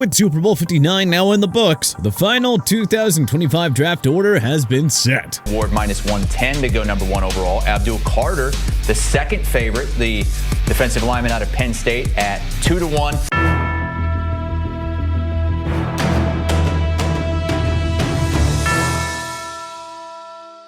With Super Bowl 59 now in the books, the final 2025 draft order has been set. Ward minus 110 to go number 1 overall. Abdul Carter, the second favorite, the defensive lineman out of Penn State, at 2-1.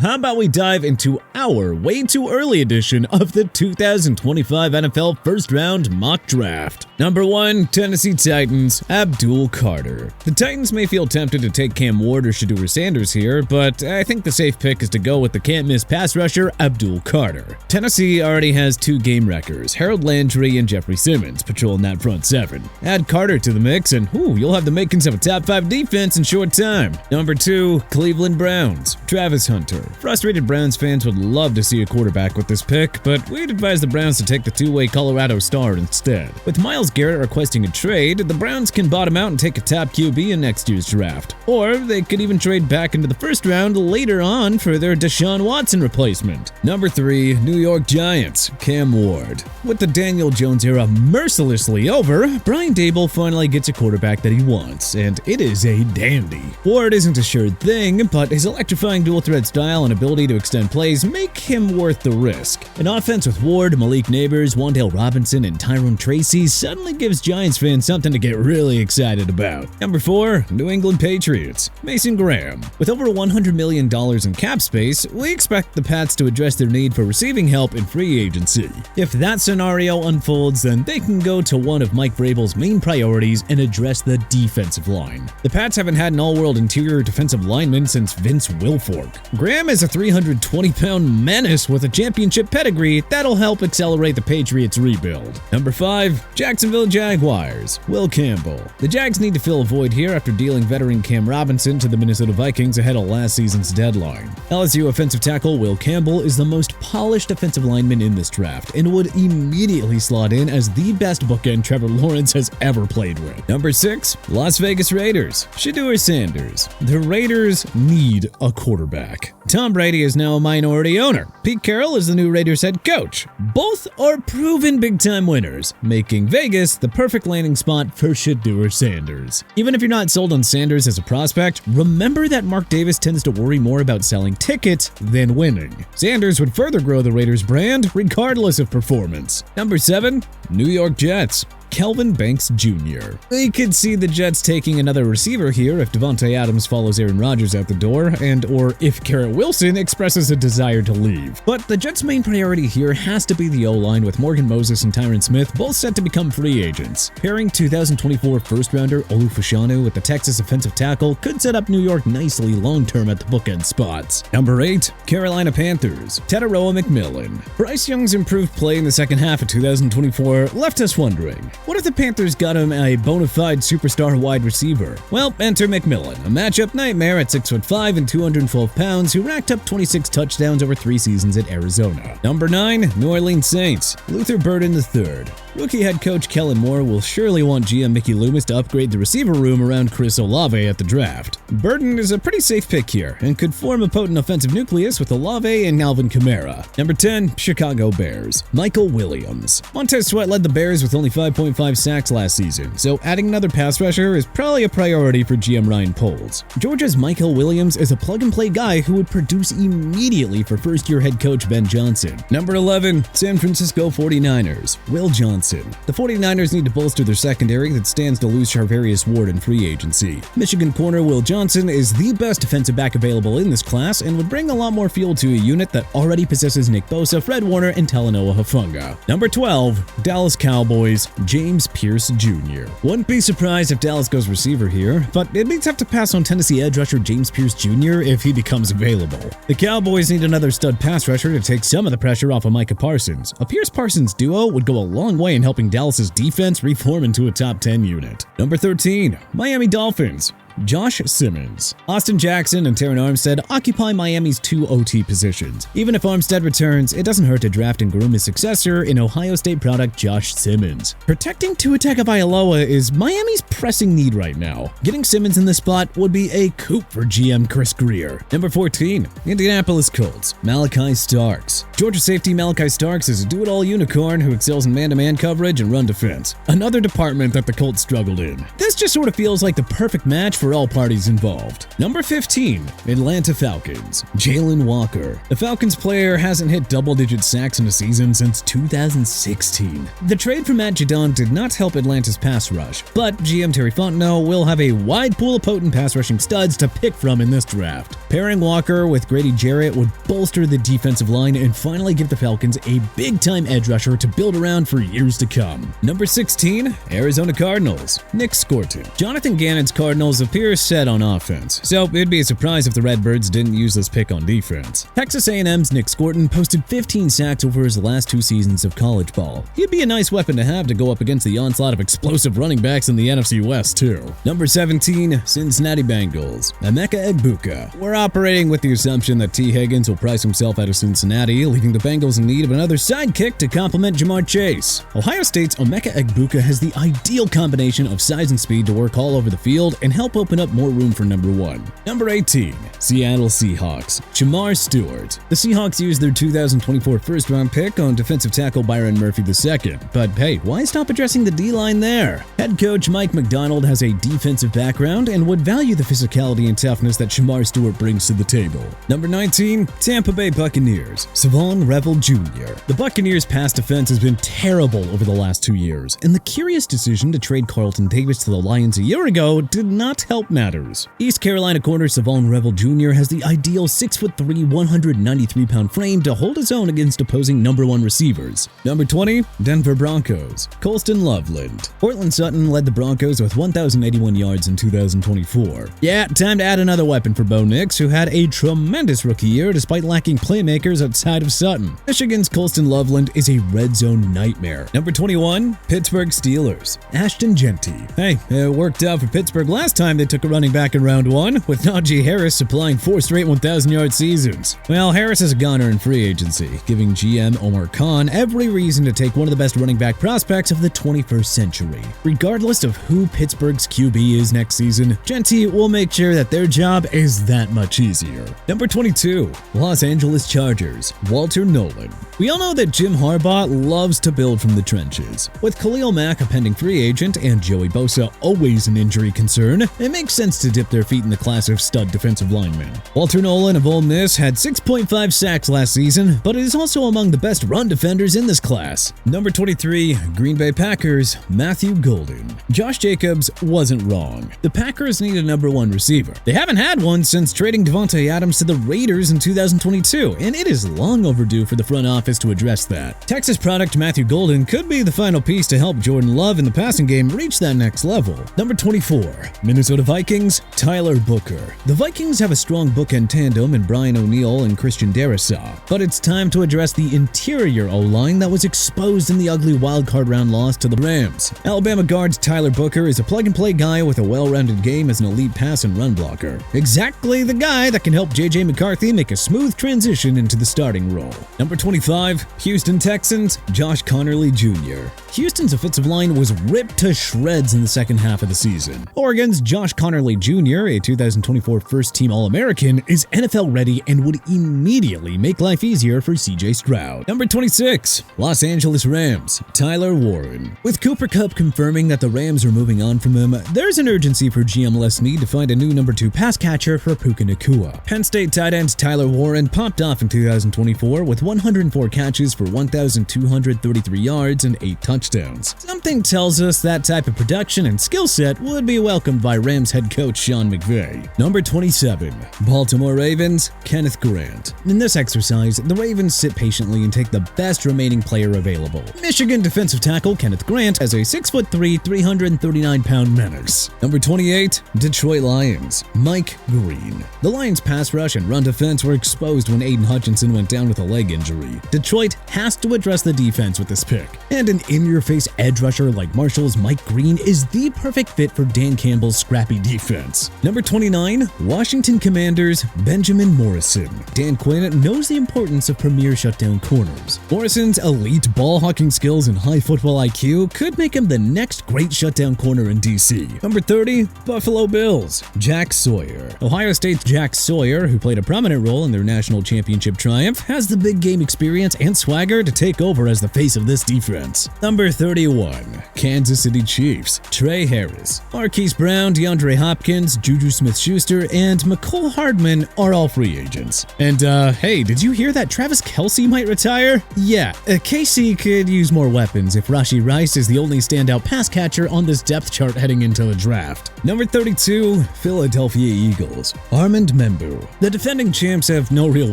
How about we dive into our way too early edition of the 2025 NFL First Round Mock Draft. Number 1, Tennessee Titans, Abdul Carter. The Titans may feel tempted to take Cam Ward or Shedeur Sanders here, but I think the safe pick is to go with the can't-miss pass rusher, Abdul Carter. Tennessee already has 2 game wreckers, Harold Landry and Jeffrey Simmons, patrolling that front 7. Add Carter to the mix and you'll have the makings of a top 5 defense in short time. Number 2, Cleveland Browns, Travis Hunter. Frustrated Browns fans would love to see a quarterback with this pick, but we'd advise the Browns to take the 2-way Colorado star instead. With Myles Garrett requesting a trade, the Browns can bottom out and take a top QB in next year's draft. Or they could even trade back into the first round later on for their Deshaun Watson replacement. Number 3, New York Giants, Cam Ward. With the Daniel Jones era mercilessly over, Brian Daboll finally gets a quarterback that he wants, and it is a dandy. Ward isn't a sure thing, but his electrifying dual-threat style and ability to extend plays make him worth the risk. An offense with Ward, Malik Neighbors, Wan'Dale Robinson, and Tyrone Tracy suddenly gives Giants fans something to get really excited about. Number 4, New England Patriots, Mason Graham. With over $100 million in cap space, we expect the Pats to address their need for receiving help in free agency. If that scenario unfolds, then they can go to one of Mike Vrabel's main priorities and address the defensive line. The Pats haven't had an all-world interior defensive lineman since Vince Wilfork. Graham is a 320-pound menace with a championship pedigree that'll help accelerate the Patriots' rebuild. Number 5, Jacksonville Jaguars, Will Campbell. The Jags need to fill a void here after dealing veteran Cam Robinson to the Minnesota Vikings ahead of last season's deadline. LSU offensive tackle Will Campbell is the most polished offensive lineman in this draft and would immediately slot in as the best bookend Trevor Lawrence has ever played with. Number 6, Las Vegas Raiders, Shedeur Sanders. The Raiders need a quarterback. Tom Brady is now a minority owner. Pete Carroll is the new Raiders head coach. Both are proven big-time winners, making Vegas the perfect landing spot for Shedeur Sanders. Even if you're not sold on Sanders as a prospect, remember that Mark Davis tends to worry more about selling tickets than winning. Sanders would further grow the Raiders brand regardless of performance. Number 7, New York Jets, Kelvin Banks Jr. We could see the Jets taking another receiver here if Devontae Adams follows Aaron Rodgers out the door or if Garrett Wilson expresses a desire to leave. But the Jets' main priority here has to be the O-line with Morgan Moses and Tyron Smith both set to become free agents. Pairing 2024 first-rounder Olu Fashanu with the Texas offensive tackle could set up New York nicely long-term at the bookend spots. Number 8, Carolina Panthers, Tataroa McMillan. Bryce Young's improved play in the second half of 2024 left us wondering, what if the Panthers got him a bona fide superstar wide receiver? Well, enter McMillan, a matchup nightmare at 6'5" and 212 pounds who racked up 26 touchdowns over 3 seasons at Arizona. Number 9, New Orleans Saints, Luther Burden III. Rookie head coach Kellen Moore will surely want GM Mickey Loomis to upgrade the receiver room around Chris Olave at the draft. Burden is a pretty safe pick here and could form a potent offensive nucleus with Olave and Alvin Kamara. Number 10, Chicago Bears, Michael Williams. Montez Sweat led the Bears with only 5.5 sacks last season, so adding another pass rusher is probably a priority for GM Ryan Poles. Georgia's Michael Williams is a plug-and-play guy who would produce immediately for first-year head coach Ben Johnson. Number 11, San Francisco 49ers, Will Johnson. The 49ers need to bolster their secondary that stands to lose Charvarius Ward in free agency. Michigan corner Will Johnson is the best defensive back available in this class and would bring a lot more fuel to a unit that already possesses Nick Bosa, Fred Warner, and Talanoa Hufanga. Number 12, Dallas Cowboys, James Pierce Jr. Wouldn't be surprised if Dallas goes receiver here, but it'd be tough to pass on Tennessee edge rusher James Pierce Jr. if he becomes available. The Cowboys need another stud pass rusher to take some of the pressure off of Micah Parsons. A Pierce-Parsons duo would go a long way in helping Dallas's defense reform into a top 10 unit. Number 13, Miami Dolphins, Josh Simmons. Austin Jackson and Terran Armstead occupy Miami's 2 OT positions. Even if Armstead returns, it doesn't hurt to draft and groom his successor in Ohio State product Josh Simmons. Protecting Tua Tagovailoa is Miami's pressing need right now. Getting Simmons in this spot would be a coup for GM Chris Grier. Number 14, Indianapolis Colts, Malachi Starks. Georgia safety Malachi Starks is a do-it-all unicorn who excels in man-to-man coverage and run defense, another department that the Colts struggled in. This just sort of feels like the perfect match for all parties involved. Number 15, Atlanta Falcons, Jalen Walker. The Falcons player hasn't hit double-digit sacks in a season since 2016. The trade for Matt Judon did not help Atlanta's pass rush, but GM Terry Fontenot will have a wide pool of potent pass-rushing studs to pick from in this draft. Pairing Walker with Grady Jarrett would bolster the defensive line and finally give the Falcons a big-time edge rusher to build around for years to come. Number 16, Arizona Cardinals, Nick Scorton. Jonathan Gannon's Cardinals appear set on offense, so it'd be a surprise if the Redbirds didn't use this pick on defense. Texas A&M's Nick Scorton posted 15 sacks over his last 2 seasons of college ball. He'd be a nice weapon to have to go up against the onslaught of explosive running backs in the NFC West, too. Number 17, Cincinnati Bengals, Emeka Egbuka. We're operating with the assumption that T. Higgins will price himself out of Cincinnati, leaving the Bengals in need of another sidekick to complement Jamar Chase. Ohio State's Emeka Egbuka has the ideal combination of size and speed to work all over the field and help open up more room for number 1. Number 18, Seattle Seahawks, Jamar Stewart. The Seahawks used their 2024 first-round pick on defensive tackle Byron Murphy II, but hey, why stop addressing the D-line there? Head coach Mike McDonald has a defensive background and would value the physicality and toughness that Jamar Stewart brings to the table. Number 19, Tampa Bay Buccaneers, Savon Revel Jr. The Buccaneers' pass defense has been terrible over the last 2 years, and the curious decision to trade Carlton Davis to the Lions a year ago did not help matters. East Carolina corner Savon Revel Jr. has the ideal 6'3", 193-pound frame to hold his own against opposing number 1 receivers. Number 20, Denver Broncos, Colston Loveland. Portland Sutton led the Broncos with 1,081 yards in 2024. Yeah, time to add another weapon for Bo Nix, who had a tremendous rookie year despite lacking playmakers outside of Sutton. Michigan's Colston Loveland is a red zone nightmare. Number 21, Pittsburgh Steelers, Ashton Genty. Hey, it worked out for Pittsburgh last time they took a running back in round 1, with Najee Harris supplying 4 straight 1,000-yard seasons. Well, Harris is a goner in free agency, giving GM Omar Khan every reason to take one of the best running back prospects of the 21st century. Regardless of who Pittsburgh's QB is next season, Genty will make sure that their job is that much easier. Number 22, Los Angeles Chargers, Walter Nolan. We all know that Jim Harbaugh loves to build from the trenches. With Khalil Mack a pending free agent and Joey Bosa always an injury concern, it makes sense to dip their feet in the class of stud defensive linemen. Walter Nolan of Ole Miss had 6.5 sacks last season, but is also among the best run defenders in this class. Number 23, Green Bay Packers, Matthew Golden. Josh Jacobs wasn't wrong. The Packers need a number 1 receiver. They haven't had one since trading Devontae Adams to the Raiders in 2022, and it is long overdue for the front office to address that. Texas product Matthew Golden could be the final piece to help Jordan Love in the passing game reach that next level. Number 24, Minnesota Vikings, Tyler Booker. The Vikings have a strong bookend tandem in Brian O'Neill and Christian Darrisaw, but it's time to address the interior O-line that was exposed in the ugly wildcard round loss to the Rams. Alabama guard Tyler Booker is a plug-and-play guy with a well-rounded game as an elite pass and run blocker. Exactly the guy that can help J.J. McCarthy make a smooth transition into the starting role. Number 25, Houston Texans, Josh Connerly Jr. Houston's offensive line was ripped to shreds in the second half of the season. Oregon's Josh Connerly Jr., a 2024 first-team All-American, is NFL-ready and would immediately make life easier for C.J. Stroud. Number 26, Los Angeles Rams, Tyler Warren. With Cooper Kupp confirming that the Rams are moving on from him, there's an urgency for GM Les Snead to find a new number 2 pass catcher for Puka Nacua. Penn State tight end Tyler Warren popped off in 2024 with 104 catches for 1,233 yards and 8 touchdowns. Something tells us that type of production and skill set would be welcomed by Rams head coach Sean McVay. Number 27, Baltimore Ravens, Kenneth Grant. In this exercise, the Ravens sit patiently and take the best remaining player available. Michigan defensive tackle Kenneth Grant as a 6'3", 339-pound menace. Number 28, Detroit Lions, Mike Green. The Lions' pass rush and run defense were exposed when Aiden Hutchinson went down with a leg injury. Detroit has to address the defense with this pick, and an in-your-face edge rusher like Marshall's Mike Green is the perfect fit for Dan Campbell's scrappy scrappy defense. Number 29, Washington Commanders, Benjamin Morrison. Dan Quinn knows the importance of premier shutdown corners. Morrison's elite ball hawking skills and high football IQ could make him the next great shutdown corner in DC. Number 30, Buffalo Bills, Jack Sawyer. Ohio State's Jack Sawyer, who played a prominent role in their national championship triumph, has the big game experience and swagger to take over as the face of this defense. Number 31, Kansas City Chiefs, Trey Harris. Marquise Brown, DeAndre Hopkins, Juju Smith-Schuster, and McCole Hardman are all free agents. And hey, did you hear that Travis Kelce might retire? Yeah, KC could use more weapons if Rashee Rice is the only standout pass catcher on this depth chart heading into the draft. Number 32, Philadelphia Eagles, Armand Membu. The defending champs have no real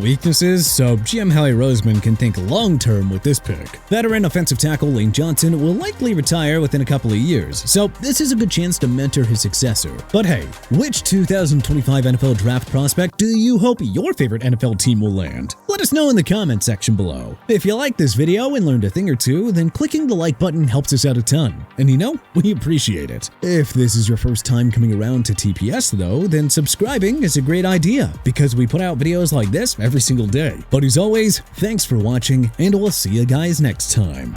weaknesses, so GM Howie Roseman can think long-term with this pick. Veteran offensive tackle Lane Johnson will likely retire within a couple of years, so this is a good chance to mentor his successor. But hey, which 2025 NFL draft prospect do you hope your favorite NFL team will land? Let us know in the comment section below. If you liked this video and learned a thing or two, then clicking the like button helps us out a ton, and you know, we appreciate it. If this is your first time coming around to TPS though, then subscribing is a great idea because we put out videos like this every single day. But as always, thanks for watching, and we'll see you guys next time.